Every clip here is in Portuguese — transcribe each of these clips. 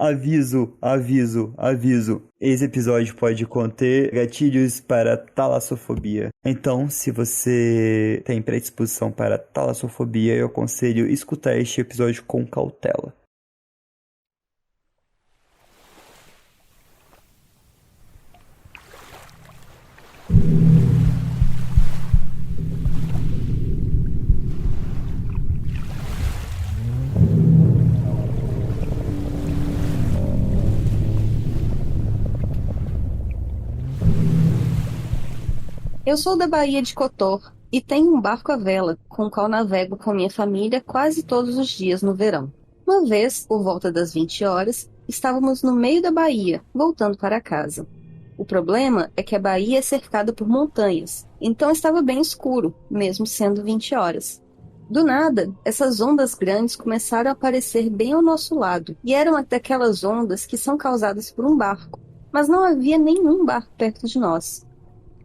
Aviso, aviso, aviso. Esse episódio pode conter gatilhos para talassofobia. Então, se você tem predisposição para talassofobia, eu aconselho escutar este episódio com cautela. Eu sou da Baía de Cotor e tenho um barco à vela, com o qual navego com minha família quase todos os dias no verão. Uma vez, por volta das 20 horas, estávamos no meio da baía, voltando para casa. O problema é que a baía é cercada por montanhas, então estava bem escuro, mesmo sendo 20 horas. Do nada, essas ondas grandes começaram a aparecer bem ao nosso lado, e eram daquelas ondas que são causadas por um barco, mas não havia nenhum barco perto de nós.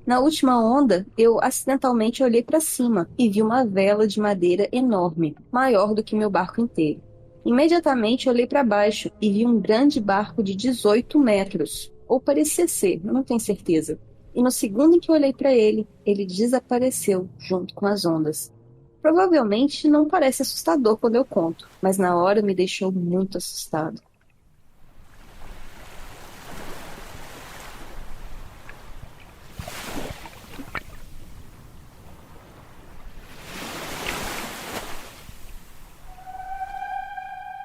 Na última onda, eu acidentalmente olhei para cima e vi uma vela de madeira enorme, maior do que meu barco inteiro. Imediatamente olhei para baixo e vi um grande barco de 18 metros, ou parecia ser, eu não tenho certeza. E no segundo em que olhei para ele, ele desapareceu junto com as ondas. Provavelmente não parece assustador quando eu conto, mas na hora me deixou muito assustado.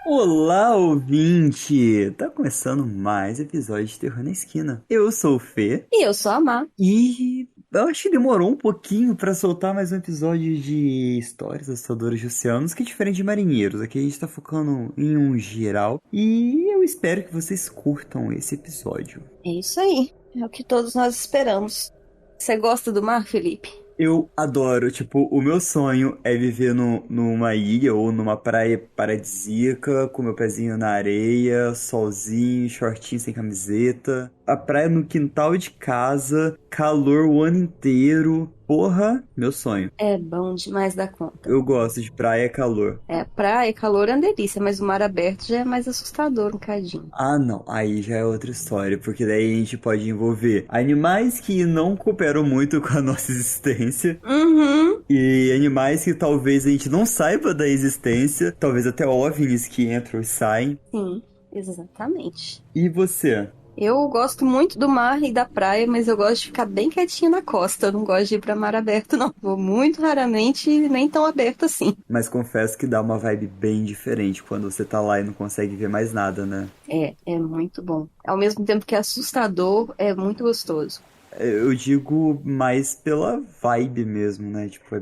Olá, ouvinte! Tá começando mais episódio de Terror na Esquina. Eu sou o Fê E eu sou a Má. e eu acho que demorou um pouquinho pra soltar mais um episódio de histórias assustadoras de oceanos, que é diferente de marinheiros. Aqui a gente tá focando em um geral e eu espero que vocês curtam esse episódio. É isso aí, é o que todos nós esperamos. Você gosta do mar, Felipe? Eu adoro, tipo, o meu sonho é viver numa ilha ou numa praia paradisíaca, com meu pezinho na areia, solzinho, shortinho sem camiseta. A praia no quintal de casa, calor o ano inteiro. Porra, meu sonho. É bom demais da conta. Eu gosto de praia e calor. É, praia, calor é uma delícia, mas o mar aberto já é mais assustador um cadinho. Ah, não. Aí já é outra história, porque daí a gente pode envolver animais que não cooperam muito com a nossa existência. Uhum, E animais que talvez a gente não saiba da existência, talvez até OVNIs que entram e saem. sim, exatamente. E você? Eu gosto muito do mar e da praia, mas eu gosto de ficar bem quietinha na costa. Eu não gosto de ir pra mar aberto, não. Vou muito raramente e nem tão aberto assim. Mas confesso que dá uma vibe bem diferente quando você tá lá e não consegue ver mais nada, né? É muito bom. Ao mesmo tempo que é assustador, é muito gostoso. Eu digo mais pela vibe mesmo, né? Tipo, é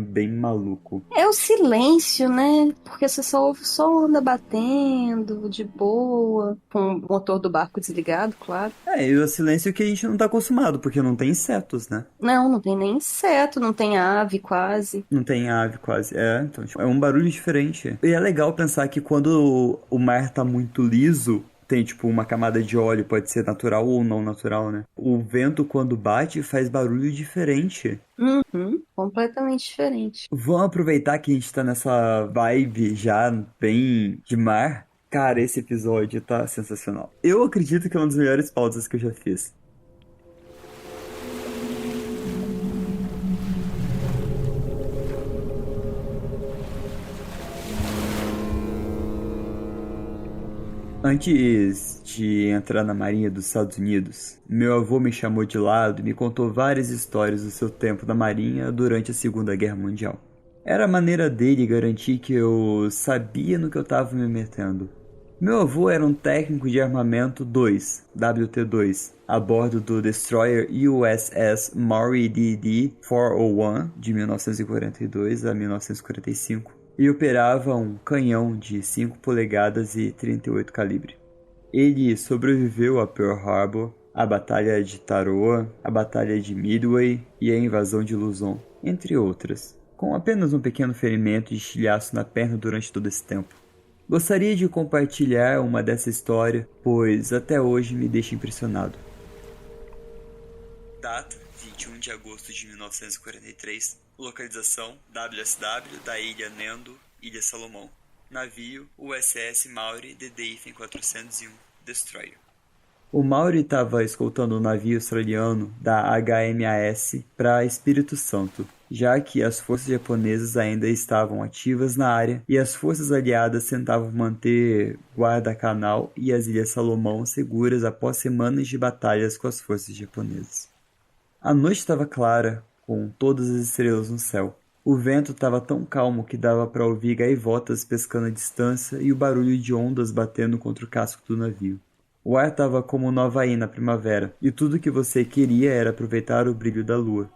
bem maluco. É o silêncio, né? Porque você só ouve só onda batendo, de boa, com o motor do barco desligado, claro. E o silêncio que a gente não tá acostumado, porque não tem insetos, né? Não, não tem nem inseto, não tem ave quase. Não tem ave quase. Então, tipo, é um barulho diferente. E é legal pensar que quando o mar tá muito liso, tem, tipo, uma camada de óleo, pode ser natural ou não natural, né? O vento, quando bate, faz barulho diferente. Uhum, completamente diferente. Vamos aproveitar que a gente tá nessa vibe já bem de mar. Cara, esse episódio tá sensacional. Eu acredito que é uma das melhores pausas que eu já fiz. Antes de entrar na Marinha dos Estados Unidos, meu avô me chamou de lado e me contou várias histórias do seu tempo na Marinha durante a Segunda Guerra Mundial. Era a maneira dele garantir que eu sabia no que eu estava me metendo. Meu avô era um técnico de armamento 2, WT-2, a bordo do destroyer USS Maury DD-401 de 1942 a 1945 e operava um canhão de 5 polegadas e 38 calibre. Ele sobreviveu a Pearl Harbor, a Batalha de Tarawa, a Batalha de Midway e a invasão de Luzon, entre outras, com apenas um pequeno ferimento de estilhaço na perna durante todo esse tempo. Gostaria de compartilhar uma dessa história, pois até hoje me deixa impressionado. Data: 21 de agosto de 1943. Localização: WSW da Ilha Nendo, Ilha Salomão. Navio USS Maury DD-401 Destroyer. O Maury estava escoltando um navio australiano da HMAS para Espírito Santo, já que as forças japonesas ainda estavam ativas na área e as forças aliadas tentavam manter Guadalcanal e as Ilhas Salomão seguras após semanas de batalhas com as forças japonesas. A noite estava clara, com todas as estrelas no céu. O vento estava tão calmo que dava para ouvir gaivotas pescando à distância e o barulho de ondas batendo contra o casco do navio. O ar estava como no Havaí na primavera, e tudo que você queria era aproveitar o brilho da lua.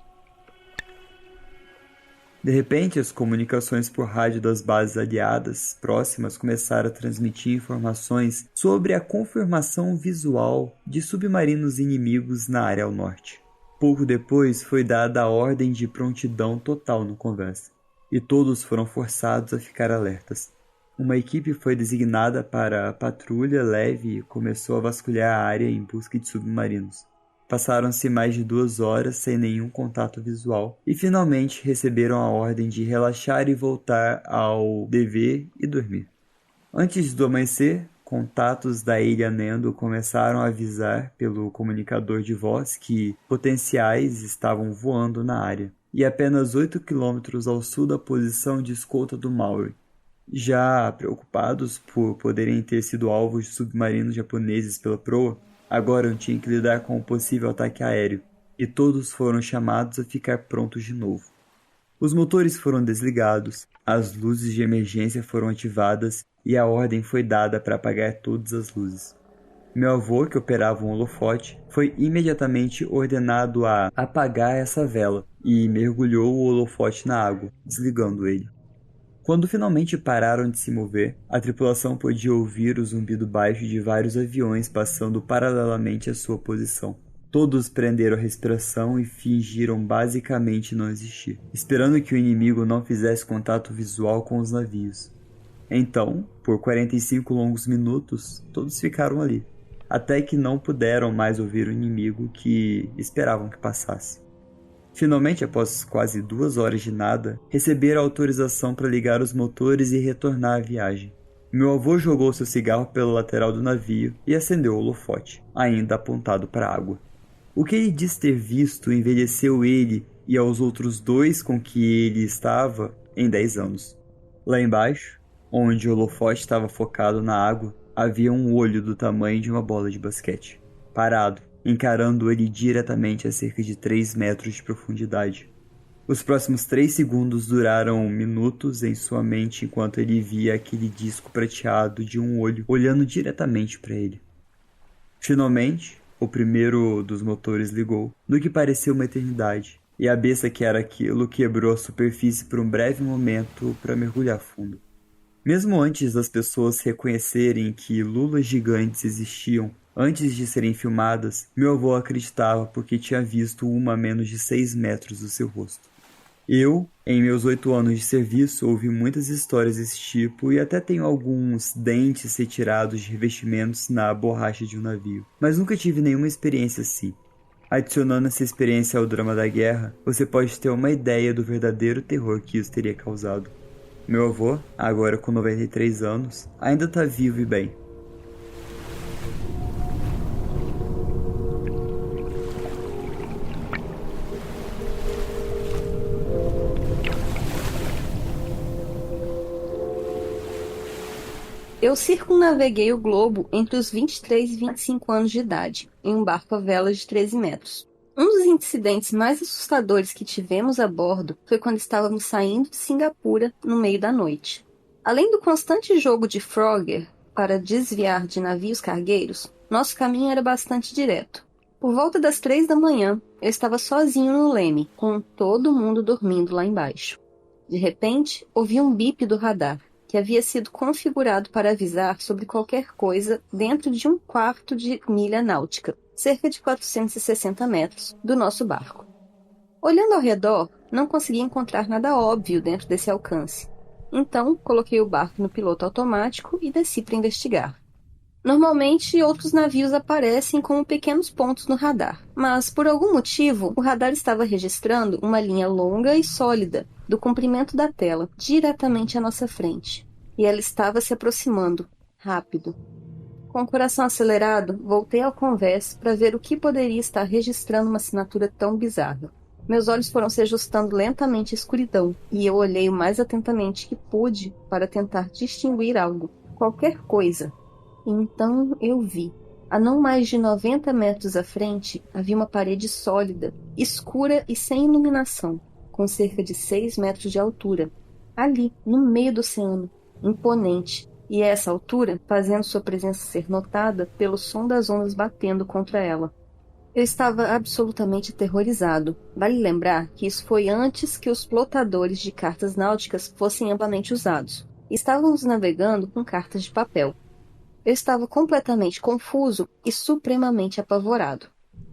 De repente, as comunicações por rádio das bases aliadas próximas começaram a transmitir informações sobre a confirmação visual de submarinos inimigos na área ao norte. Pouco depois foi dada a ordem de prontidão total no conversa, e todos foram forçados a ficar alertas. Uma equipe foi designada para a patrulha leve e começou a vasculhar a área em busca de submarinos. Passaram-se mais de 2 horas sem nenhum contato visual e finalmente receberam a ordem de relaxar e voltar ao dever e dormir. Antes do amanhecer, contatos da ilha Nendo começaram a avisar pelo comunicador de voz que potenciais estavam voando na área, e apenas 8 quilômetros ao sul da posição de escolta do Maury. Já preocupados por poderem ter sido alvos de submarinos japoneses pela proa, agora tinham que lidar com o possível ataque aéreo, e todos foram chamados a ficar prontos de novo. Os motores foram desligados, as luzes de emergência foram ativadas e a ordem foi dada para apagar todas as luzes. Meu avô, que operava um holofote, foi imediatamente ordenado a apagar essa vela e mergulhou o holofote na água, desligando ele. Quando finalmente pararam de se mover, a tripulação podia ouvir o zumbido baixo de vários aviões passando paralelamente à sua posição. Todos prenderam a respiração e fingiram basicamente não existir, esperando que o inimigo não fizesse contato visual com os navios. Então, por 45 longos minutos, todos ficaram ali, até que não puderam mais ouvir o inimigo que esperavam que passasse. Finalmente, após quase 2 horas de nada, receberam autorização para ligar os motores e retornar à viagem. Meu avô jogou seu cigarro pela lateral do navio e acendeu o holofote, ainda apontado para a água. O que ele disse ter visto envelheceu ele e aos outros 2 com que ele estava em 10 anos. Lá embaixo, onde o holofote estava focado na água, havia um olho do tamanho de uma bola de basquete, parado, encarando ele diretamente a cerca de 3 metros de profundidade. Os próximos 3 segundos duraram minutos em sua mente enquanto ele via aquele disco prateado de um olho olhando diretamente para ele. Finalmente, o primeiro dos motores ligou, no que pareceu uma eternidade, e a besta que era aquilo quebrou a superfície por um breve momento para mergulhar fundo. Mesmo antes das pessoas reconhecerem que lulas gigantes existiam, antes de serem filmadas, meu avô acreditava porque tinha visto uma a menos de 6 metros do seu rosto. Eu, em meus 8 anos de serviço, ouvi muitas histórias desse tipo e até tenho alguns dentes retirados de revestimentos na borracha de um navio, mas nunca tive nenhuma experiência assim. Adicionando essa experiência ao drama da guerra, você pode ter uma ideia do verdadeiro terror que isso teria causado. Meu avô, agora com 93 anos, ainda está vivo e bem. Eu circunnaveguei o globo entre os 23 e 25 anos de idade, em um barco a vela de 13 metros. Um dos incidentes mais assustadores que tivemos a bordo foi quando estávamos saindo de Singapura no meio da noite. Além do constante jogo de Frogger para desviar de navios cargueiros, nosso caminho era bastante direto. Por volta das 3 da manhã, eu estava sozinho no leme, com todo mundo dormindo lá embaixo. De repente, ouvi um bip do radar, que havia sido configurado para avisar sobre qualquer coisa dentro de 1/4 de milha náutica, cerca de 460 metros, do nosso barco. Olhando ao redor, não consegui encontrar nada óbvio dentro desse alcance. Então, coloquei o barco no piloto automático e desci para investigar. Normalmente, outros navios aparecem como pequenos pontos no radar, mas, por algum motivo, o radar estava registrando uma linha longa e sólida do comprimento da tela, diretamente à nossa frente. e ela estava se aproximando, rápido. Com o coração acelerado, voltei ao convés para ver o que poderia estar registrando uma assinatura tão bizarra. Meus olhos foram se ajustando lentamente à escuridão, e eu olhei o mais atentamente que pude para tentar distinguir algo, qualquer coisa. E então eu vi. A não mais de 90 metros à frente, havia uma parede sólida, escura e sem iluminação, com cerca de 6 metros de altura. Ali, no meio do oceano, imponente, e a essa altura, fazendo sua presença ser notada pelo som das ondas batendo contra ela. Eu estava absolutamente aterrorizado. Vale lembrar que isso foi antes que os plotadores de cartas náuticas fossem amplamente usados. Estávamos navegando com cartas de papel. Eu estava completamente confuso e supremamente apavorado.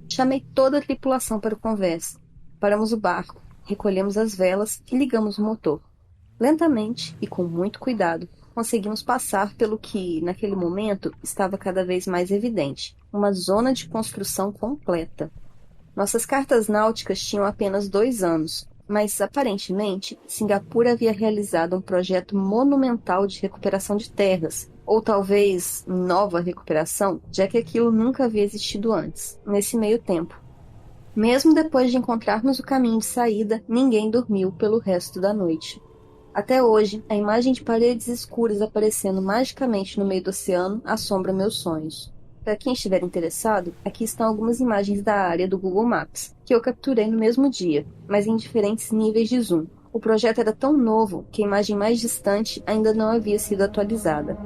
Chamei toda a tripulação para o convés. Paramos o barco, recolhemos as velas e ligamos o motor. Lentamente e com muito cuidado, conseguimos passar pelo que, naquele momento, estava cada vez mais evidente, uma zona de construção completa. Nossas cartas náuticas tinham apenas 2 anos, mas, aparentemente, Singapura havia realizado um projeto monumental de recuperação de terras, ou talvez nova recuperação, já que aquilo nunca havia existido antes, nesse meio tempo. Mesmo depois de encontrarmos o caminho de saída, ninguém dormiu pelo resto da noite. Até hoje, a imagem de paredes escuras aparecendo magicamente no meio do oceano assombra meus sonhos. Para quem estiver interessado, aqui estão algumas imagens da área do Google Maps, que eu capturei no mesmo dia, mas em diferentes níveis de zoom. O projeto era tão novo que a imagem mais distante ainda não havia sido atualizada.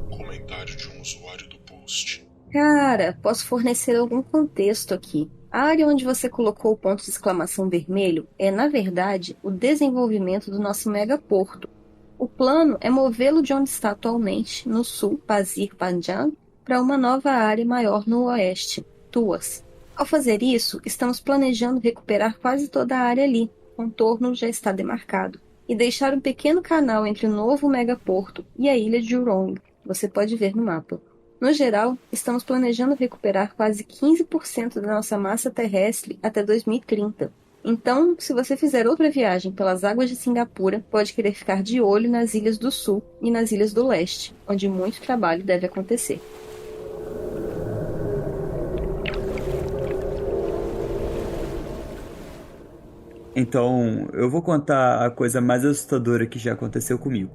Comentário de um usuário do post. Cara, posso fornecer algum contexto aqui. A área onde você colocou o ponto de exclamação vermelho é, na verdade, o desenvolvimento do nosso megaporto. O plano é movê-lo de onde está atualmente, no sul, Pasir Panjang, para uma nova área maior no oeste, Tuas. Ao fazer isso, estamos planejando recuperar quase toda a área ali, o contorno já está demarcado, e deixar um pequeno canal entre o novo megaporto e a ilha de Jurong. Você pode ver no mapa. No geral, estamos planejando recuperar quase 15% da nossa massa terrestre até 2030. Então, se você fizer outra viagem pelas águas de Singapura, pode querer ficar de olho nas ilhas do sul e nas ilhas do leste, onde muito trabalho deve acontecer. Então, eu vou contar a coisa mais assustadora que já aconteceu comigo.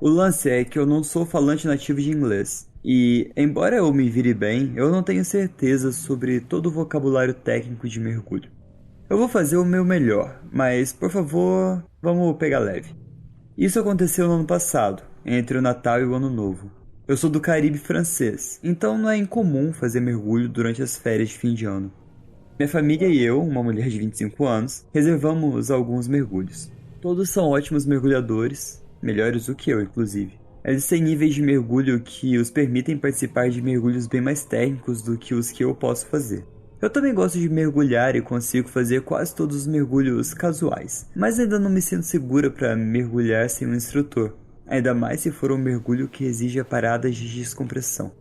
O lance é que eu não sou falante nativo de inglês. E, embora eu me vire bem, eu não tenho certeza sobre todo o vocabulário técnico de mergulho. Eu vou fazer o meu melhor, mas, por favor, vamos pegar leve. Isso aconteceu no ano passado, entre o Natal e o Ano Novo. Eu sou do Caribe francês, então não é incomum fazer mergulho durante as férias de fim de ano. Minha família e eu, uma mulher de 25 anos, reservamos alguns mergulhos. Todos são ótimos mergulhadores, melhores do que eu, inclusive. Eles têm níveis de mergulho que os permitem participar de mergulhos bem mais técnicos do que os que eu posso fazer. Eu também gosto de mergulhar e consigo fazer quase todos os mergulhos casuais, mas ainda não me sinto segura para mergulhar sem um instrutor, ainda mais se for um mergulho que exija paradas de descompressão.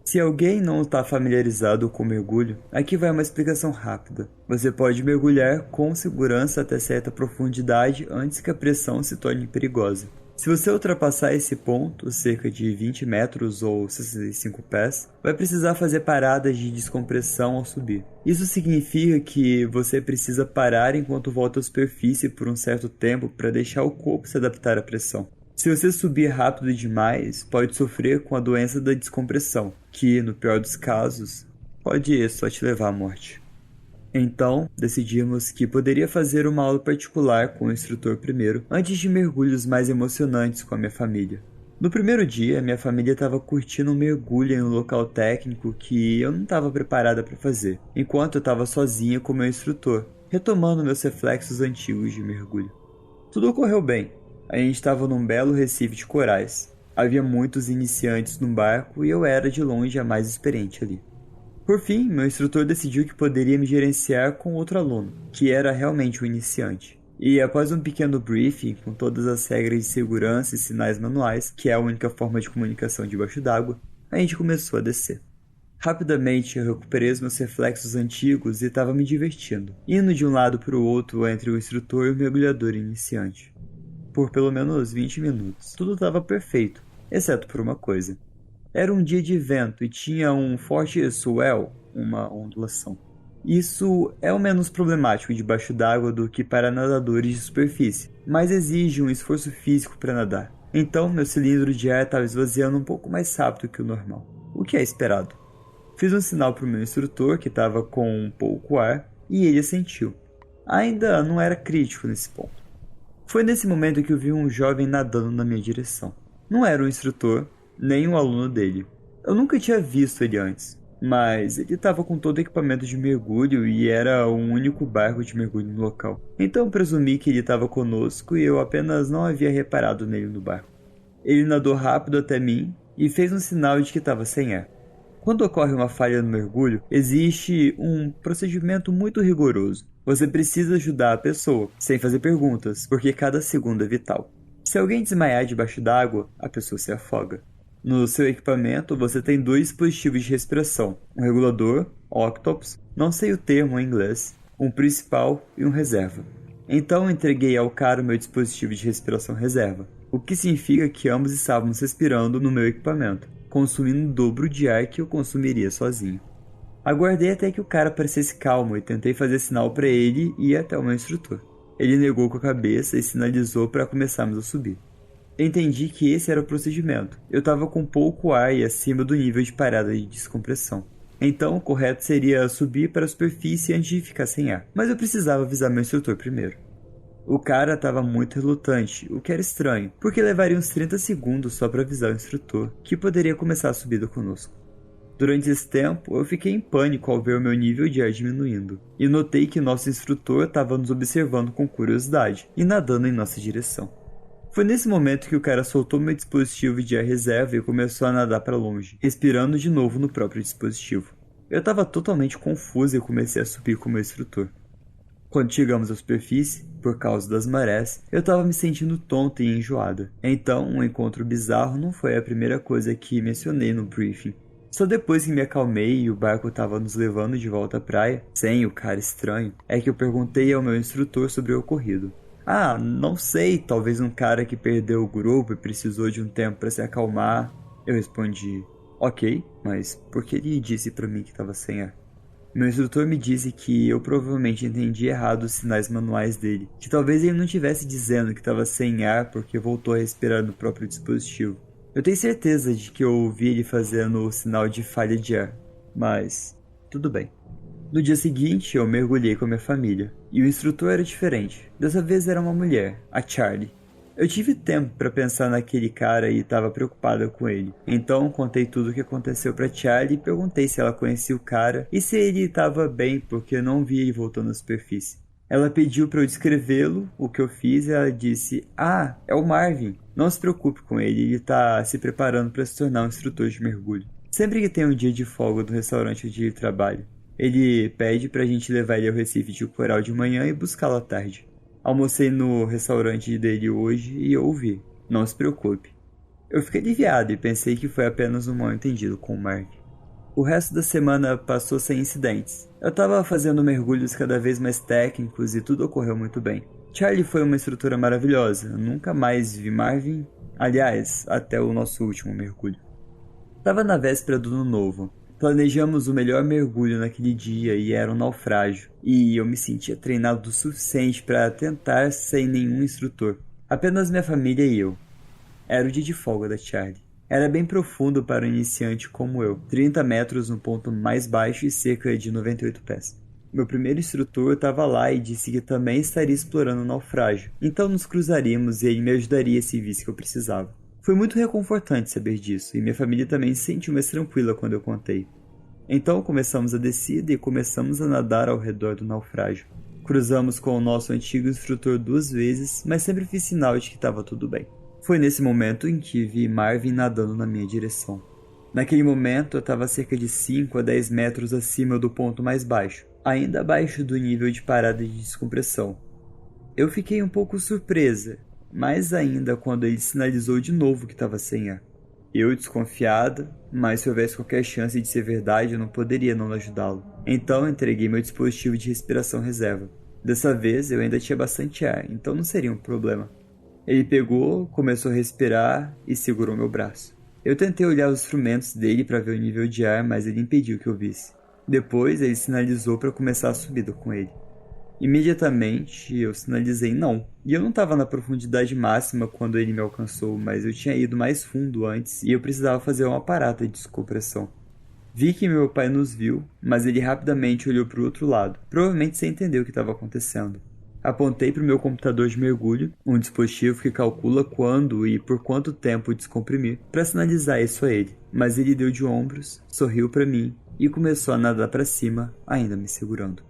Se alguém não está familiarizado com o mergulho, aqui vai uma explicação rápida. Você pode mergulhar com segurança até certa profundidade antes que a pressão se torne perigosa. Se você ultrapassar esse ponto, cerca de 20 metros ou 65 pés, vai precisar fazer paradas de descompressão ao subir. Isso significa que você precisa parar enquanto volta à superfície por um certo tempo para deixar o corpo se adaptar à pressão. Se você subir rápido demais, pode sofrer com a doença da descompressão, que, no pior dos casos, pode só te levar à morte. Então, decidimos que poderia fazer uma aula particular com o instrutor primeiro, antes de mergulhos mais emocionantes com a minha família. No primeiro dia, minha família estava curtindo um mergulho em um local técnico que eu não estava preparada para fazer, enquanto eu estava sozinha com meu instrutor, retomando meus reflexos antigos de mergulho. Tudo ocorreu bem. A gente estava num belo recife de corais. Havia muitos iniciantes no barco e eu era de longe a mais experiente ali. Por fim, meu instrutor decidiu que poderia me gerenciar com outro aluno, que era realmente um iniciante. E após um pequeno briefing com todas as regras de segurança e sinais manuais, que é a única forma de comunicação debaixo d'água, a gente começou a descer. Rapidamente eu recuperei os meus reflexos antigos e estava me divertindo, indo de um lado para o outro entre o instrutor e o mergulhador iniciante. Por pelo menos 20 minutos, tudo estava perfeito, exceto por uma coisa. Era um dia de vento e tinha um forte swell, uma ondulação. Isso é o menos problemático debaixo d'água do que para nadadores de superfície, mas exige um esforço físico para nadar. Então meu cilindro de ar estava esvaziando um pouco mais rápido que o normal, o que é esperado. Fiz um sinal para o meu instrutor, que estava com um pouco ar, e ele assentiu. Ainda não era crítico nesse ponto. Foi nesse momento que eu vi um jovem nadando na minha direção. Não era um instrutor, nem um aluno dele. Eu nunca tinha visto ele antes, mas ele estava com todo o equipamento de mergulho e era o único barco de mergulho no local. Então presumi que ele estava conosco e eu apenas não havia reparado nele no barco. Ele nadou rápido até mim e fez um sinal de que estava sem ar. Quando ocorre uma falha no mergulho, existe um procedimento muito rigoroso. Você precisa ajudar a pessoa, sem fazer perguntas, porque cada segundo é vital. Se alguém desmaiar debaixo d'água, a pessoa se afoga. No seu equipamento, você tem 2 dispositivos de respiração, um regulador, octopus, não sei o termo em inglês, um principal e um reserva. Então entreguei ao cara o meu dispositivo de respiração reserva, o que significa que ambos estávamos respirando no meu equipamento, consumindo o dobro de ar que eu consumiria sozinho. Aguardei até que o cara parecesse calmo e tentei fazer sinal para ele e ir até o meu instrutor. Ele negou com a cabeça e sinalizou para começarmos a subir. Entendi que esse era o procedimento. Eu estava com pouco ar e acima do nível de parada de descompressão. Então o correto seria subir para a superfície antes de ficar sem ar, mas eu precisava avisar meu instrutor primeiro. O cara estava muito relutante, o que era estranho, porque levaria uns 30 segundos só para avisar o instrutor que poderia começar a subida conosco. Durante esse tempo, eu fiquei em pânico ao ver o meu nível de ar diminuindo, e notei que nosso instrutor estava nos observando com curiosidade e nadando em nossa direção. Foi nesse momento que o cara soltou meu dispositivo de ar reserva e começou a nadar para longe, respirando de novo no próprio dispositivo. Eu estava totalmente confuso e comecei a subir com meu instrutor. Quando chegamos à superfície, por causa das marés, eu estava me sentindo tonta e enjoada. Então, um encontro bizarro não foi a primeira coisa que mencionei no briefing. Só depois que me acalmei e o barco estava nos levando de volta à praia, sem o cara estranho, é que eu perguntei ao meu instrutor sobre o ocorrido. Ah, não sei, talvez um cara que perdeu o grupo e precisou de um tempo para se acalmar. Eu respondi, ok, mas por que ele disse para mim que estava sem ar? Meu instrutor me disse que eu provavelmente entendi errado os sinais manuais dele, que talvez ele não estivesse dizendo que estava sem ar porque voltou a respirar no próprio dispositivo. Eu tenho certeza de que eu ouvi ele fazendo o sinal de falha de ar, mas tudo bem. No dia seguinte, eu mergulhei com a minha família, e o instrutor era diferente. Dessa vez era uma mulher, a Charlie. Eu tive tempo para pensar naquele cara e estava preocupada com ele. Então contei tudo o que aconteceu para Charlie e perguntei se ela conhecia o cara e se ele estava bem porque eu não vi ele voltando à superfície. Ela pediu para eu descrevê-lo, o que eu fiz, e ela disse, ah, é o Marvin. Não se preocupe com ele, ele está se preparando para se tornar um instrutor de mergulho. Sempre que tem um dia de folga do restaurante onde ele trabalha, ele pede pra gente levar ele ao Recife de Coral de manhã e buscá-lo à tarde. Almocei no restaurante dele hoje e ouvi. Não se preocupe. Eu fiquei aliviado e pensei que foi apenas um mal-entendido com o Mark. O resto da semana passou sem incidentes. Eu estava fazendo mergulhos cada vez mais técnicos e tudo ocorreu muito bem. Charlie foi uma instrutora maravilhosa. Eu nunca mais vi Marvin. Aliás, até o nosso último mergulho. Estava na véspera do ano novo. Planejamos o melhor mergulho naquele dia e era um naufrágio, e eu me sentia treinado o suficiente para tentar sem nenhum instrutor. Apenas minha família e eu. Era o dia de folga da Charlie. Era bem profundo para um iniciante como eu, 30 metros no ponto mais baixo e cerca de 98 pés. Meu primeiro instrutor estava lá e disse que também estaria explorando o naufrágio, então nos cruzaríamos e ele me ajudaria se visse que eu precisava. Foi muito reconfortante saber disso, e minha família também se sentiu mais tranquila quando eu contei. Então começamos a descida e começamos a nadar ao redor do naufrágio. Cruzamos com o nosso antigo instrutor 2 vezes, mas sempre fiz sinal de que estava tudo bem. Foi nesse momento em que vi Marvin nadando na minha direção. Naquele momento eu estava cerca de 5 a 10 metros acima do ponto mais baixo, ainda abaixo do nível de parada de descompressão. Eu fiquei um pouco surpresa, mais ainda quando ele sinalizou de novo que estava sem ar. Eu desconfiado, mas se houvesse qualquer chance de ser verdade, eu não poderia não ajudá-lo. Então entreguei meu dispositivo de respiração reserva. Dessa vez eu ainda tinha bastante ar, então não seria um problema. Ele pegou, começou a respirar e segurou meu braço. Eu tentei olhar os instrumentos dele para ver o nível de ar, mas ele impediu que eu visse. Depois ele sinalizou para começar a subida com ele. Imediatamente eu sinalizei não, e eu não estava na profundidade máxima quando ele me alcançou, mas eu tinha ido mais fundo antes e eu precisava fazer uma parada de descompressão. Vi que meu pai nos viu, mas ele rapidamente olhou para o outro lado, provavelmente sem entender o que estava acontecendo. Apontei para o meu computador de mergulho, um dispositivo que calcula quando e por quanto tempo descomprimir, para sinalizar isso a ele, mas ele deu de ombros, sorriu para mim e começou a nadar para cima, ainda me segurando.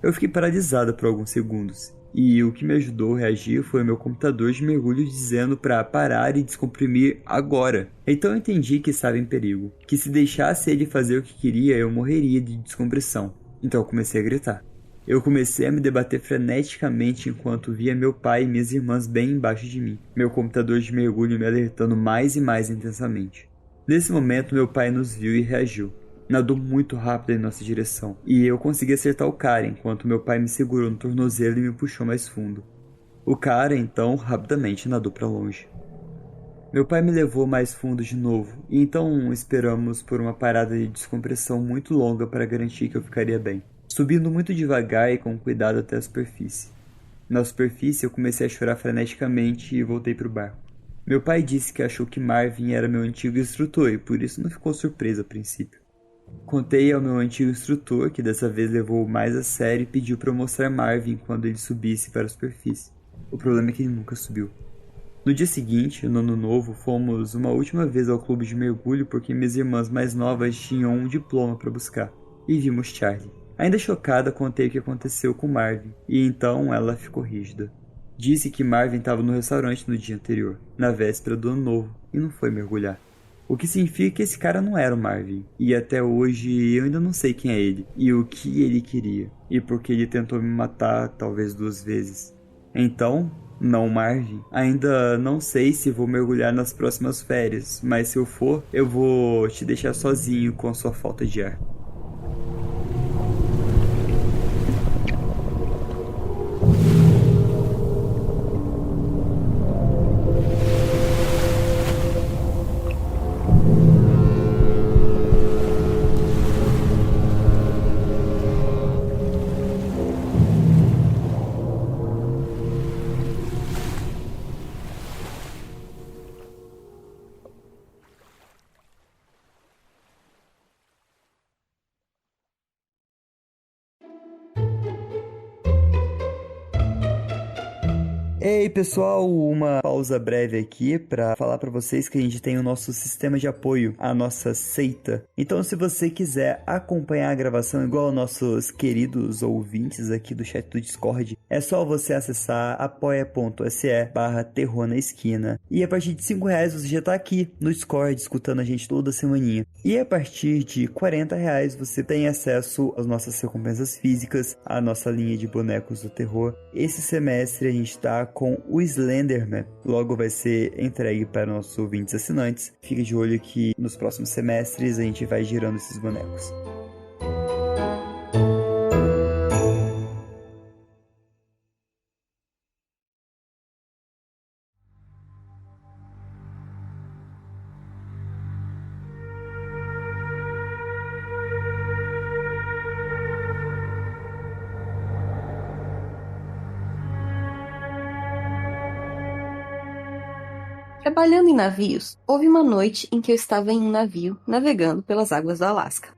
Eu fiquei paralisado por alguns segundos, e o que me ajudou a reagir foi o meu computador de mergulho dizendo para parar e descomprimir agora. Então eu entendi que estava em perigo, que se deixasse ele fazer o que queria eu morreria de descompressão. Então eu comecei a gritar. Eu comecei a me debater freneticamente enquanto via meu pai e minhas irmãs bem embaixo de mim, meu computador de mergulho me alertando mais e mais intensamente. Nesse momento meu pai nos viu e reagiu. Nadou muito rápido em nossa direção, e eu consegui acertar o cara enquanto meu pai me segurou no tornozelo e me puxou mais fundo. O cara, então, rapidamente nadou para longe. Meu pai me levou mais fundo de novo, e então esperamos por uma parada de descompressão muito longa para garantir que eu ficaria bem, subindo muito devagar e com cuidado até a superfície. Na superfície eu comecei a chorar freneticamente e voltei para o barco. Meu pai disse que achou que Marvin era meu antigo instrutor e por isso não ficou surpreso a princípio. Contei ao meu antigo instrutor, que dessa vez levou mais a sério e pediu para eu mostrar Marvin quando ele subisse para a superfície. O problema é que ele nunca subiu. No dia seguinte, no ano novo, fomos uma última vez ao clube de mergulho porque minhas irmãs mais novas tinham um diploma para buscar. E vimos Charlie. Ainda chocada, contei o que aconteceu com Marvin, e então ela ficou rígida. Disse que Marvin estava no restaurante no dia anterior, na véspera do ano novo, e não foi mergulhar. O que significa que esse cara não era o Marvin, e até hoje eu ainda não sei quem é ele, e o que ele queria, e porque ele tentou me matar talvez 2 vezes. Então, não Marvin, ainda não sei se vou mergulhar nas próximas férias, mas se eu for, eu vou te deixar sozinho com a sua falta de ar. Ei pessoal, uma pausa breve aqui para falar para vocês que a gente tem o nosso sistema de apoio, a nossa seita. Então se você quiser acompanhar a gravação igual nossos queridos ouvintes aqui do chat do Discord, é só você acessar apoia.se/terror na esquina. E a partir de R$5 você já tá aqui no Discord escutando a gente toda semaninha. E a partir de R$40 você tem acesso às nossas recompensas físicas, à nossa linha de bonecos do terror. Esse semestre a gente tá com o Slenderman. Logo vai ser entregue para nossos ouvintes assinantes. Fique de olho que nos próximos semestres a gente vai girando esses bonecos. Trabalhando em navios, houve uma noite em que eu estava em um navio navegando pelas águas do Alasca.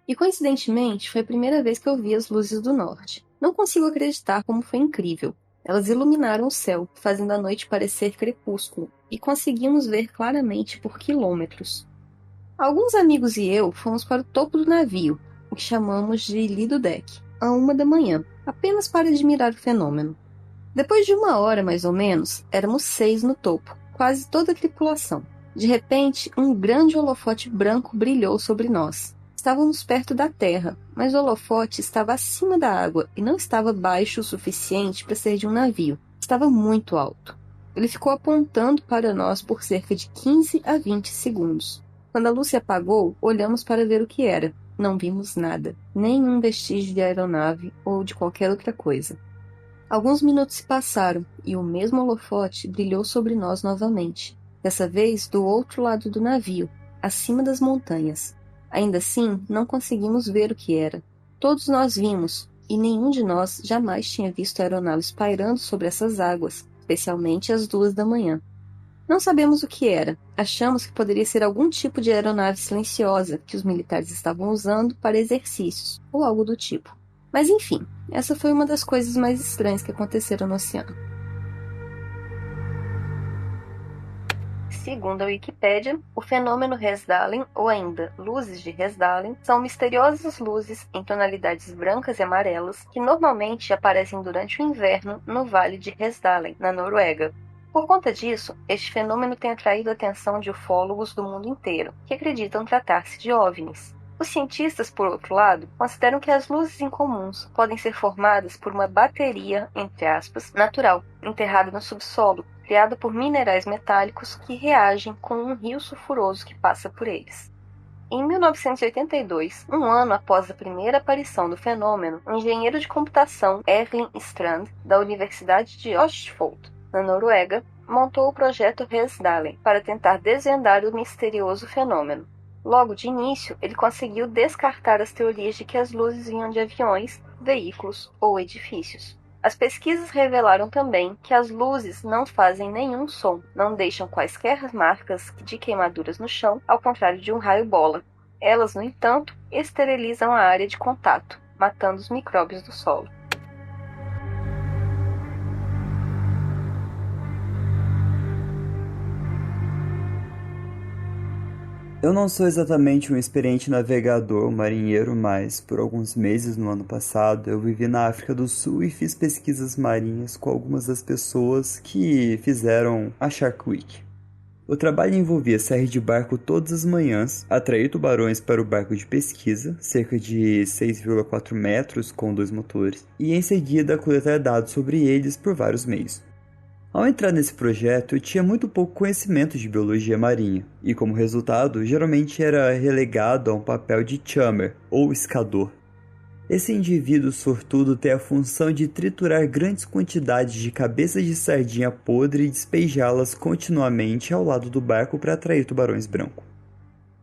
E coincidentemente, foi a primeira vez que eu vi as luzes do norte. Não consigo acreditar como foi incrível. Elas iluminaram o céu, fazendo a noite parecer crepúsculo, e conseguimos ver claramente por quilômetros. Alguns amigos e eu fomos para o topo do navio, o que chamamos de Lido Deck, à 1 da manhã, apenas para admirar o fenômeno. Depois de 1 hora mais ou menos, éramos 6 no topo, quase toda a tripulação. De repente, um grande holofote branco brilhou sobre nós. Estávamos perto da terra, mas o holofote estava acima da água e não estava baixo o suficiente para ser de um navio. Estava muito alto. Ele ficou apontando para nós por cerca de 15 a 20 segundos. Quando a luz se apagou, olhamos para ver o que era. Não vimos nada, nenhum vestígio de aeronave ou de qualquer outra coisa. Alguns minutos se passaram e o mesmo holofote brilhou sobre nós novamente, dessa vez do outro lado do navio, acima das montanhas. Ainda assim, não conseguimos ver o que era. Todos nós vimos, e nenhum de nós jamais tinha visto aeronaves pairando sobre essas águas, especialmente às 2 da manhã. Não sabemos o que era. Achamos que poderia ser algum tipo de aeronave silenciosa que os militares estavam usando para exercícios, ou algo do tipo. Mas enfim, essa foi uma das coisas mais estranhas que aconteceram no oceano. Segundo a Wikipédia, o fenômeno Hesdalen, ou ainda luzes de Hesdalen, são misteriosas luzes em tonalidades brancas e amarelas que normalmente aparecem durante o inverno no Vale de Hesdalen, na Noruega. Por conta disso, este fenômeno tem atraído a atenção de ufólogos do mundo inteiro, que acreditam tratar-se de OVNIs. Os cientistas, por outro lado, consideram que as luzes incomuns podem ser formadas por uma bateria, entre aspas, natural, enterrada no subsolo, criada por minerais metálicos que reagem com um rio sulfuroso que passa por eles. Em 1982, um ano após a primeira aparição do fenômeno, o engenheiro de computação Erling Strand, da Universidade de Østfold, na Noruega, montou o projeto Hesdalen para tentar desvendar o misterioso fenômeno. Logo de início, ele conseguiu descartar as teorias de que as luzes vinham de aviões, veículos ou edifícios. As pesquisas revelaram também que as luzes não fazem nenhum som, não deixam quaisquer marcas de queimaduras no chão, ao contrário de um raio-bola. Elas, no entanto, esterilizam a área de contato, matando os micróbios do solo. Eu não sou exatamente um experiente navegador ou marinheiro, mas por alguns meses no ano passado eu vivi na África do Sul e fiz pesquisas marinhas com algumas das pessoas que fizeram a Shark Week. O trabalho envolvia sair de barco todas as manhãs, atrair tubarões para o barco de pesquisa, cerca de 6,4 metros com 2 motores, e em seguida coletar dados sobre eles por vários meios. Ao entrar nesse projeto, eu tinha muito pouco conhecimento de biologia marinha, e como resultado, geralmente era relegado a um papel de chummer, ou escador. Esse indivíduo sortudo tem a função de triturar grandes quantidades de cabeças de sardinha podre e despejá-las continuamente ao lado do barco para atrair tubarões brancos.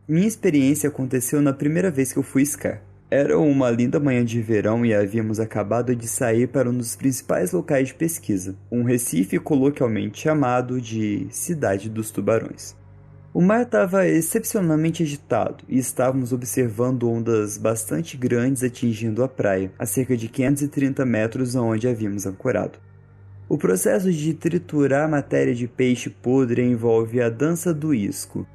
Minha experiência aconteceu na primeira vez que eu fui iscar. Era uma linda manhã de verão e havíamos acabado de sair para um dos principais locais de pesquisa, um recife coloquialmente chamado de Cidade dos Tubarões. O mar estava excepcionalmente agitado e estávamos observando ondas bastante grandes atingindo a praia, a cerca de 530 metros onde havíamos ancorado. O processo de triturar matéria de peixe podre envolve a dança do isco.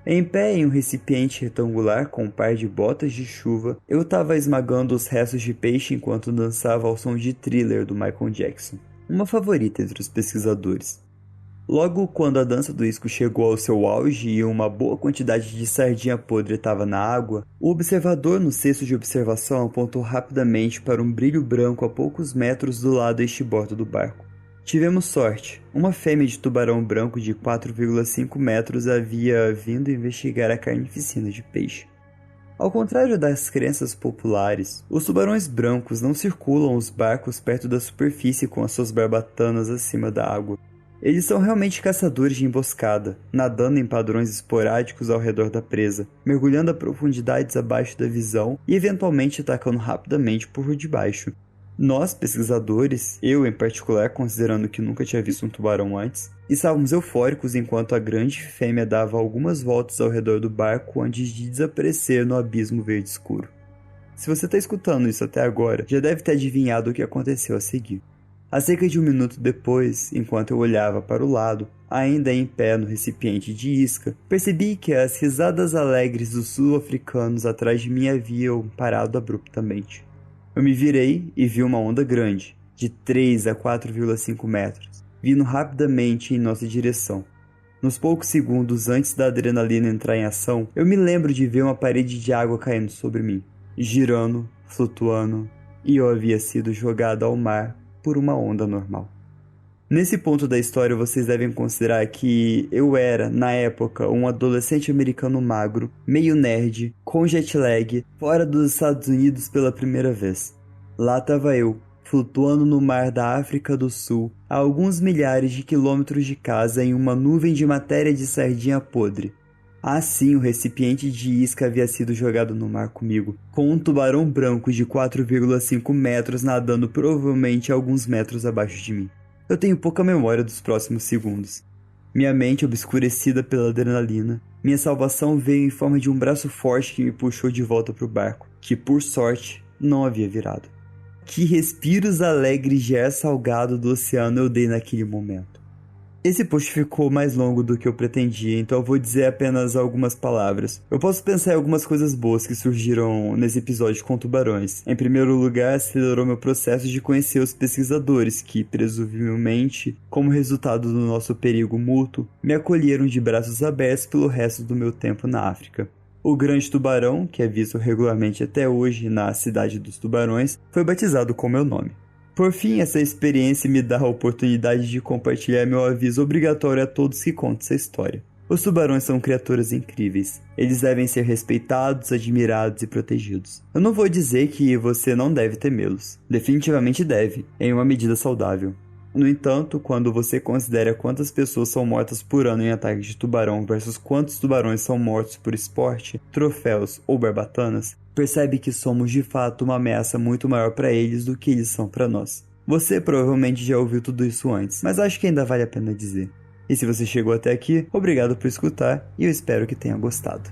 Em pé em um recipiente retangular com um par de botas de chuva, eu estava esmagando os restos de peixe enquanto dançava ao som de Thriller do Michael Jackson, uma favorita entre os pesquisadores. Logo quando a dança do isco chegou ao seu auge e uma boa quantidade de sardinha podre estava na água, o observador no cesto de observação apontou rapidamente para um brilho branco a poucos metros do lado estibordo do barco. Tivemos sorte. Uma fêmea de tubarão branco de 4,5 metros havia vindo investigar a carnificina de peixe. Ao contrário das crenças populares, os tubarões brancos não circulam os barcos perto da superfície com as suas barbatanas acima da água. Eles são realmente caçadores de emboscada, nadando em padrões esporádicos ao redor da presa, mergulhando a profundidades abaixo da visão e eventualmente atacando rapidamente por debaixo. Nós, pesquisadores, eu em particular, considerando que nunca tinha visto um tubarão antes, estávamos eufóricos enquanto a grande fêmea dava algumas voltas ao redor do barco antes de desaparecer no abismo verde escuro. Se você está escutando isso até agora, já deve ter adivinhado o que aconteceu a seguir. A cerca de um minuto depois, enquanto eu olhava para o lado, ainda em pé no recipiente de isca, percebi que as risadas alegres dos sul-africanos atrás de mim haviam parado abruptamente. Eu me virei e vi uma onda grande, de 3 a 4,5 metros, vindo rapidamente em nossa direção. Nos poucos segundos antes da adrenalina entrar em ação, eu me lembro de ver uma parede de água caindo sobre mim, girando, flutuando, e eu havia sido jogado ao mar por uma onda normal. Nesse ponto da história, vocês devem considerar que eu era, na época, um adolescente americano magro, meio nerd, com jet lag, fora dos Estados Unidos pela primeira vez. Lá estava eu, flutuando no mar da África do Sul, a alguns milhares de quilômetros de casa em uma nuvem de matéria de sardinha podre. Assim, o recipiente de isca havia sido jogado no mar comigo, com um tubarão branco de 4,5 metros nadando provavelmente alguns metros abaixo de mim. Eu tenho pouca memória dos próximos segundos. Minha mente obscurecida pela adrenalina, minha salvação veio em forma de um braço forte que me puxou de volta para o barco, que por sorte não havia virado. Que respiros alegres de ar salgado do oceano eu dei naquele momento. Esse post ficou mais longo do que eu pretendia, então eu vou dizer apenas algumas palavras. Eu posso pensar em algumas coisas boas que surgiram nesse episódio com tubarões. Em primeiro lugar, acelerou meu processo de conhecer os pesquisadores que, presumivelmente, como resultado do nosso perigo mútuo, me acolheram de braços abertos pelo resto do meu tempo na África. O grande tubarão, que é visto regularmente até hoje na Cidade dos Tubarões, foi batizado com meu nome. Por fim, essa experiência me dá a oportunidade de compartilhar meu aviso obrigatório a todos que contam essa história. Os tubarões são criaturas incríveis. Eles devem ser respeitados, admirados e protegidos. Eu não vou dizer que você não deve temê-los. Definitivamente deve, em uma medida saudável. No entanto, quando você considera quantas pessoas são mortas por ano em ataques de tubarão versus quantos tubarões são mortos por esporte, troféus ou barbatanas, percebe que somos de fato uma ameaça muito maior para eles do que eles são para nós. Você provavelmente já ouviu tudo isso antes, mas acho que ainda vale a pena dizer. E se você chegou até aqui, obrigado por escutar e eu espero que tenha gostado.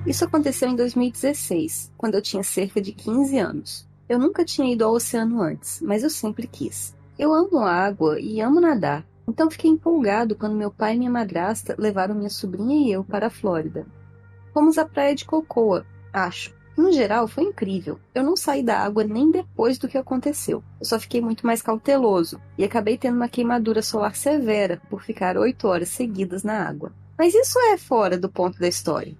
Isso aconteceu em 2016, quando eu tinha cerca de 15 anos. Eu nunca tinha ido ao oceano antes, mas eu sempre quis. Eu amo a água e amo nadar, então fiquei empolgado quando meu pai e minha madrasta levaram minha sobrinha e eu para a Flórida. Fomos à praia de Cocoa, acho. No geral, foi incrível. Eu não saí da água nem depois do que aconteceu. Eu só fiquei muito mais cauteloso e acabei tendo uma queimadura solar severa por ficar 8 horas seguidas na água. Mas isso é fora do ponto da história.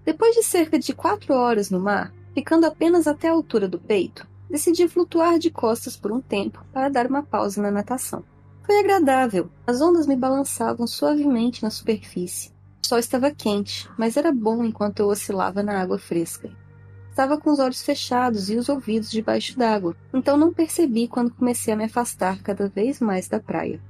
Depois de cerca de 4 horas no mar, ficando apenas até a altura do peito, decidi flutuar de costas por um tempo para dar uma pausa na natação. Foi agradável. As ondas me balançavam suavemente na superfície. O sol estava quente, mas era bom enquanto eu oscilava na água fresca. Estava com os olhos fechados e os ouvidos debaixo d'água, então não percebi quando comecei a me afastar cada vez mais da praia.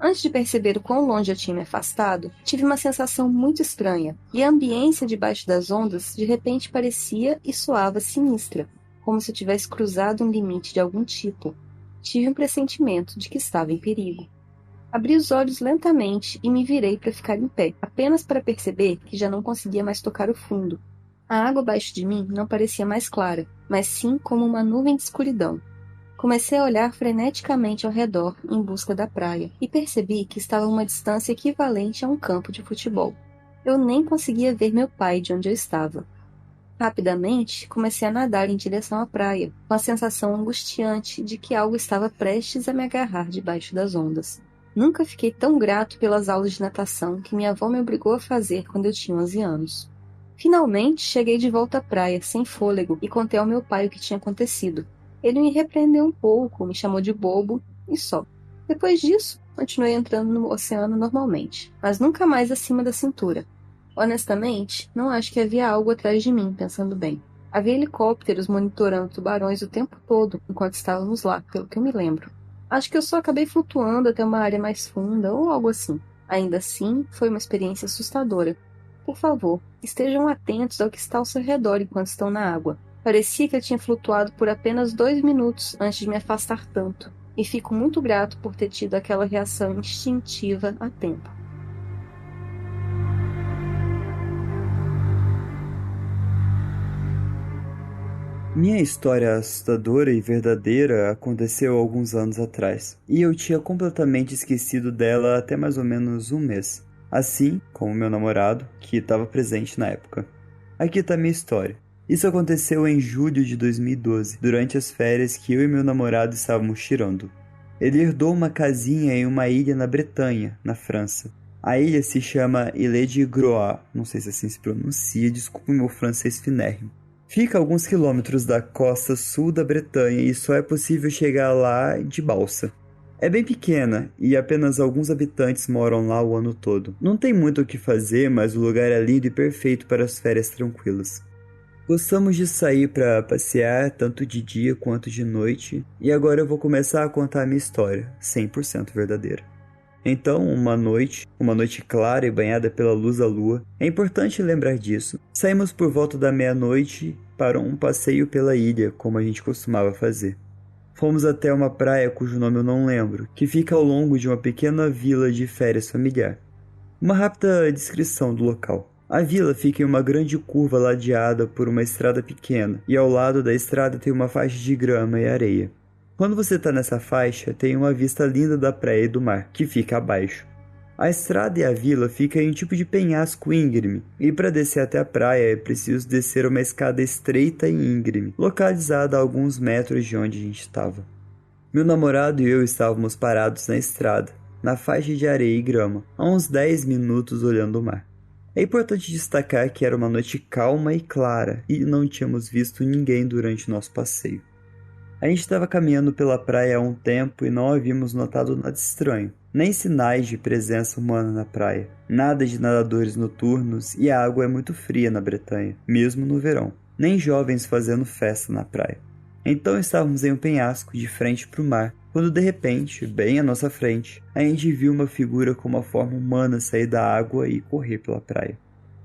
Antes de perceber o quão longe eu tinha me afastado, tive uma sensação muito estranha, e a ambiência debaixo das ondas de repente parecia e soava sinistra, como se eu tivesse cruzado um limite de algum tipo. Tive um pressentimento de que estava em perigo. Abri os olhos lentamente e me virei para ficar em pé, apenas para perceber que já não conseguia mais tocar o fundo. A água abaixo de mim não parecia mais clara, mas sim como uma nuvem de escuridão. Comecei a olhar freneticamente ao redor em busca da praia e percebi que estava a uma distância equivalente a um campo de futebol. Eu nem conseguia ver meu pai de onde eu estava. Rapidamente, comecei a nadar em direção à praia, com a sensação angustiante de que algo estava prestes a me agarrar debaixo das ondas. Nunca fiquei tão grato pelas aulas de natação que minha avó me obrigou a fazer quando eu tinha 11 anos. Finalmente, cheguei de volta à praia, sem fôlego, e contei ao meu pai o que tinha acontecido. Ele me repreendeu um pouco, me chamou de bobo e só. Depois disso, continuei entrando no oceano normalmente, mas nunca mais acima da cintura. Honestamente, não acho que havia algo atrás de mim, pensando bem. Havia helicópteros monitorando tubarões o tempo todo enquanto estávamos lá, pelo que eu me lembro. Acho que eu só acabei flutuando até uma área mais funda ou algo assim. Ainda assim, foi uma experiência assustadora. Por favor, estejam atentos ao que está ao seu redor enquanto estão na água. Parecia que eu tinha flutuado por apenas 2 minutos antes de me afastar tanto, e fico muito grato por ter tido aquela reação instintiva a tempo. Minha história assustadora e verdadeira aconteceu alguns anos atrás, e eu tinha completamente esquecido dela até mais ou menos um mês, assim como meu namorado, que estava presente na época. Aqui está minha história. Isso aconteceu em julho de 2012, durante as férias que eu e meu namorado estávamos tirando. Ele herdou uma casinha em uma ilha na Bretanha, na França. A ilha se chama Ilha de Groix, não sei se assim se pronuncia, desculpa o meu francês finérrimo. Fica a alguns quilômetros da costa sul da Bretanha e só é possível chegar lá de balsa. É bem pequena e apenas alguns habitantes moram lá o ano todo. Não tem muito o que fazer, mas o lugar é lindo e perfeito para as férias tranquilas. Gostamos de sair para passear tanto de dia quanto de noite, e agora eu vou começar a contar a minha história, 100% verdadeira. Então, uma noite clara e banhada pela luz da lua, é importante lembrar disso. Saímos por volta da meia-noite para um passeio pela ilha, como a gente costumava fazer. Fomos até uma praia cujo nome eu não lembro, que fica ao longo de uma pequena vila de férias familiar. Uma rápida descrição do local. A vila fica em uma grande curva ladeada por uma estrada pequena, e ao lado da estrada tem uma faixa de grama e areia. Quando você está nessa faixa, tem uma vista linda da praia e do mar, que fica abaixo. A estrada e a vila ficam em um tipo de penhasco íngreme, e para descer até a praia é preciso descer uma escada estreita e íngreme, localizada a alguns metros de onde a gente estava. Meu namorado e eu estávamos parados na estrada, na faixa de areia e grama, há uns 10 minutos olhando o mar. É importante destacar que era uma noite calma e clara e não tínhamos visto ninguém durante o nosso passeio. A gente estava caminhando pela praia há um tempo e não havíamos notado nada estranho, nem sinais de presença humana na praia, nada de nadadores noturnos e a água é muito fria na Bretanha, mesmo no verão, nem jovens fazendo festa na praia. Então estávamos em um penhasco de frente para o mar, quando de repente, bem à nossa frente, a gente viu uma figura com uma forma humana sair da água e correr pela praia.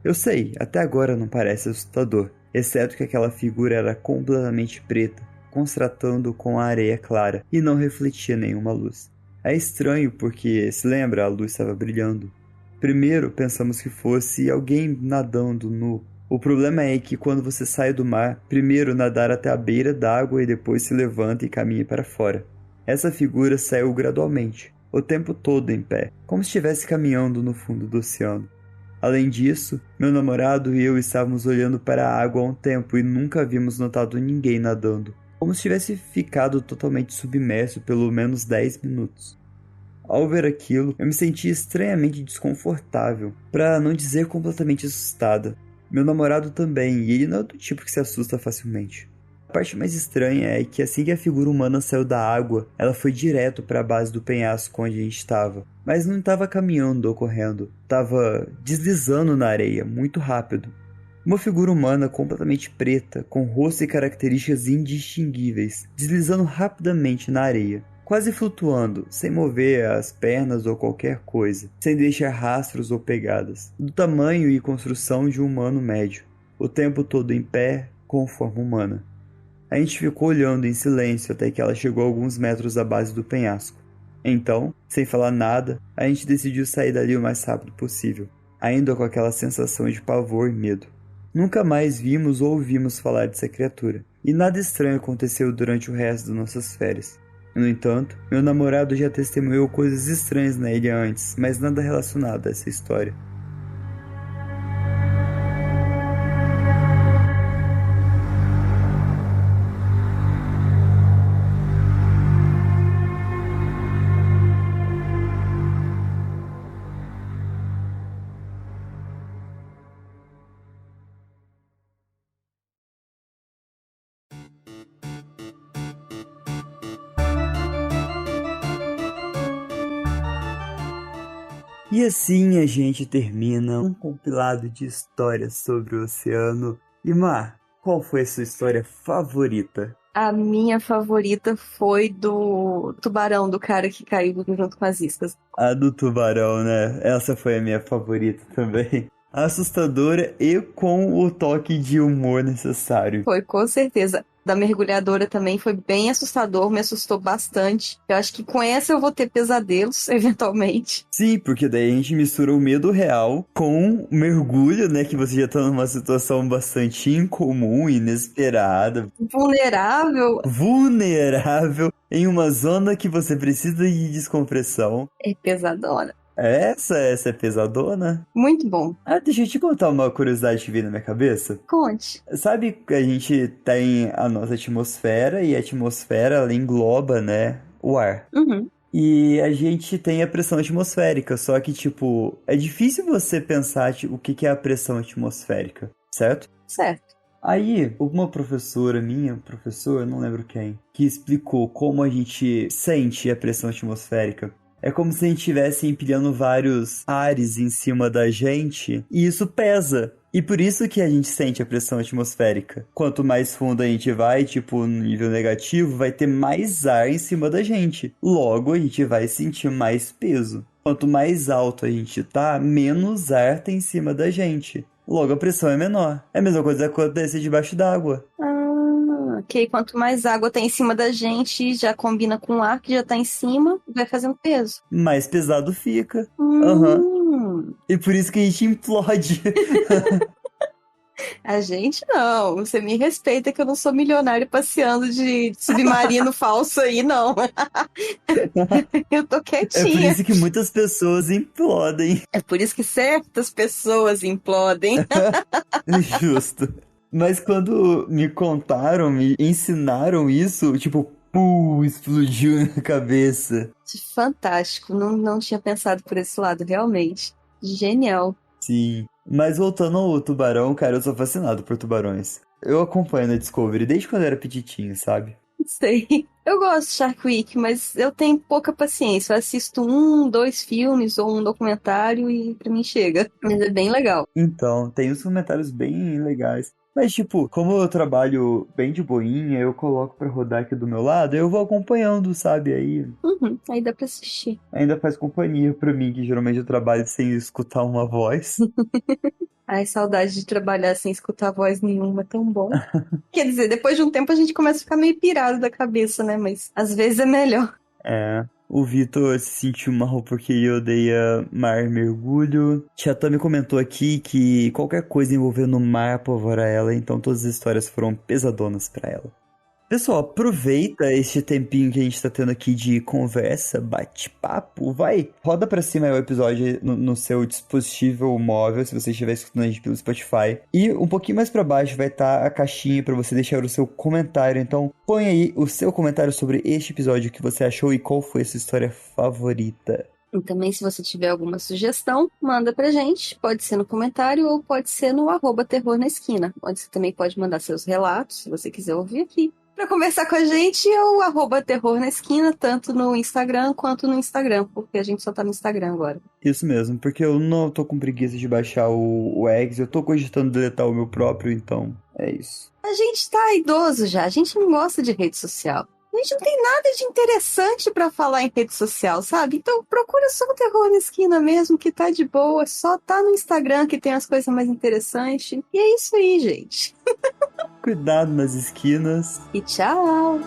Eu sei, até agora não parece assustador, exceto que aquela figura era completamente preta, contrastando com a areia clara e não refletia nenhuma luz. É estranho porque, se lembra, a luz estava brilhando. Primeiro pensamos que fosse alguém nadando nu. O problema é que quando você sai do mar, primeiro nadar até a beira d'água e depois se levanta e caminha para fora. Essa figura saiu gradualmente, o tempo todo em pé, como se estivesse caminhando no fundo do oceano. Além disso, meu namorado e eu estávamos olhando para a água há um tempo e nunca havíamos notado ninguém nadando, como se tivesse ficado totalmente submerso pelo menos 10 minutos. Ao ver aquilo, eu me senti estranhamente desconfortável, para não dizer completamente assustada. Meu namorado também, e ele não é do tipo que se assusta facilmente. A parte mais estranha é que assim que a figura humana saiu da água, ela foi direto para a base do penhasco onde a gente estava. Mas não estava caminhando ou correndo, estava deslizando na areia, muito rápido. Uma figura humana completamente preta, com rosto e características indistinguíveis, deslizando rapidamente na areia, quase flutuando, sem mover as pernas ou qualquer coisa, sem deixar rastros ou pegadas, do tamanho e construção de um humano médio, o tempo todo em pé, com forma humana. A gente ficou olhando em silêncio até que ela chegou a alguns metros da base do penhasco. Então, sem falar nada, a gente decidiu sair dali o mais rápido possível, ainda com aquela sensação de pavor e medo. Nunca mais vimos ou ouvimos falar dessa criatura, e nada estranho aconteceu durante o resto das nossas férias. No entanto, meu namorado já testemunhou coisas estranhas na ilha antes, mas nada relacionado a essa história. E assim a gente termina um compilado de histórias sobre o oceano. E Mar, qual foi a sua história favorita? A minha favorita foi do tubarão, do cara que caiu junto com as iscas. A do tubarão, né? Essa foi a minha favorita também. Assustadora e com o toque de humor necessário. Foi, com certeza. Da mergulhadora também foi bem assustador, me assustou bastante. Eu acho que com essa eu vou ter pesadelos, eventualmente. Sim, porque daí a gente mistura o medo real com o mergulho, né? Que você já tá numa situação bastante incomum, inesperada. Vulnerável em uma zona que você precisa de descompressão. É pesadona. Essa é pesadona? Muito bom. Deixa eu te contar uma curiosidade que veio na minha cabeça. Conte. Sabe que a gente tem a nossa atmosfera e a atmosfera ela engloba, né, o ar. Uhum. E a gente tem a pressão atmosférica, só que, tipo, é difícil você pensar tipo, o que que é a pressão atmosférica, certo? Certo. Aí, uma professora minha, professor, não lembro quem, que explicou como a gente sente a pressão atmosférica. É como se a gente estivesse empilhando vários ares em cima da gente, e isso pesa. E por isso que a gente sente a pressão atmosférica. Quanto mais fundo a gente vai, tipo, no nível negativo, vai ter mais ar em cima da gente. Logo, a gente vai sentir mais peso. Quanto mais alto a gente tá, menos ar tem em cima da gente. Logo, a pressão é menor. É a mesma coisa que acontece debaixo d'água. Ok. Quanto mais água tem em cima da gente, já combina com o ar que já tá em cima, vai fazendo peso. Mais pesado fica. Aham. E por isso que a gente implode. A gente não. Você me respeita que eu não sou milionário passeando de submarino falso aí, não. Eu tô É por quietinha. isso que muitas pessoas implodem. É por isso que certas pessoas implodem. Justo. Mas quando me contaram, me ensinaram isso, tipo, explodiu na cabeça. Fantástico. Não tinha pensado por esse lado, realmente. Genial. Sim. Mas voltando ao tubarão, cara, eu sou fascinado por tubarões. Eu acompanho na Discovery desde quando eu era petitinho, sabe? Sei. Eu gosto de Shark Week, mas eu tenho pouca paciência. Eu assisto 1, 2 filmes ou um documentário e pra mim chega. Mas é bem legal. Então, tem uns comentários bem legais. Mas, tipo, como eu trabalho bem de boinha, eu coloco pra rodar aqui do meu lado, eu vou acompanhando, sabe? Aí Aí dá pra assistir. ainda faz companhia pra mim, que geralmente eu trabalho sem escutar uma voz. Ai, saudade de trabalhar sem escutar voz nenhuma, é tão bom. Quer dizer, depois de um tempo a gente começa a ficar meio pirado da cabeça, né? Mas às vezes é melhor. É. O Vitor se sentiu mal porque ele odeia mar e mergulho. Tia Tami comentou aqui que qualquer coisa envolvendo o mar apavora ela, então todas as histórias foram pesadonas pra ela. Pessoal, aproveita este tempinho que a gente tá tendo aqui de conversa, bate-papo, vai, roda pra cima aí o episódio no seu dispositivo móvel, se você estiver escutando a gente pelo Spotify. E um pouquinho mais pra baixo vai estar a caixinha pra você deixar o seu comentário, então põe aí o seu comentário sobre este episódio, o que você achou e qual foi a sua história favorita. E também, se você tiver alguma sugestão, manda pra gente. Pode ser no comentário ou pode ser no @terror na esquina. Onde você também pode mandar seus relatos, se você quiser ouvir aqui. Pra conversar com a gente, é o @terror na esquina, tanto no Instagram quanto no Instagram, porque a gente só tá no Instagram agora. Isso mesmo, porque eu não tô com preguiça de baixar o X, eu tô cogitando deletar o meu próprio, então é isso. A gente tá idoso já, a gente não gosta de rede social. A gente não tem nada de interessante pra falar em rede social, sabe? Então procura só o Terror na Esquina mesmo, que tá de boa. Só tá no Instagram que tem as coisas mais interessantes. E é isso aí, gente. Cuidado nas esquinas. E tchau!